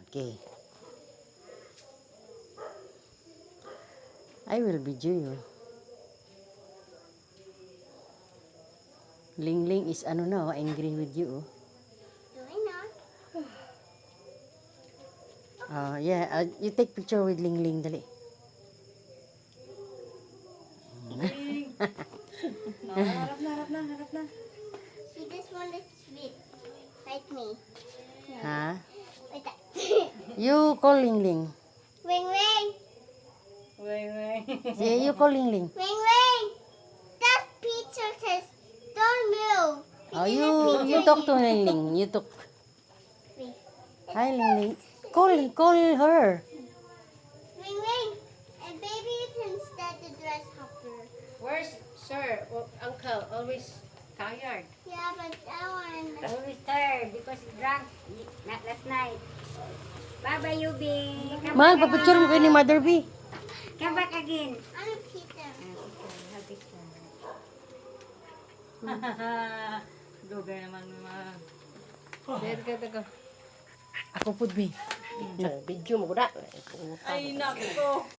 Okay. I will video you. Ling Ling is angry with you. Do I not? Yeah, you take picture with Ling Ling, dali. Harap na. See, this one is sweet. Like me. Ha? Like that. You call Ling Ling. Ring, ring. Wait. Yeah, you call Ling Ling. Ring, ring. That picture says, don't move. Oh, you talk to Ling Ling. You talk. Ring, Hi, Ling Ling. Call her. ring, ring. And baby, you can start the grasshopper. Where's sir? Uncle always tired. Yeah, but that one. Always tired because he drank not last night. Bye-bye, Yubi. Mahal, papicture mo kayo ni Mother B. Come back again. I'm a Peter. Dugay naman mga... Teka. Ako po, B. Video mo ko na. Ay, nako.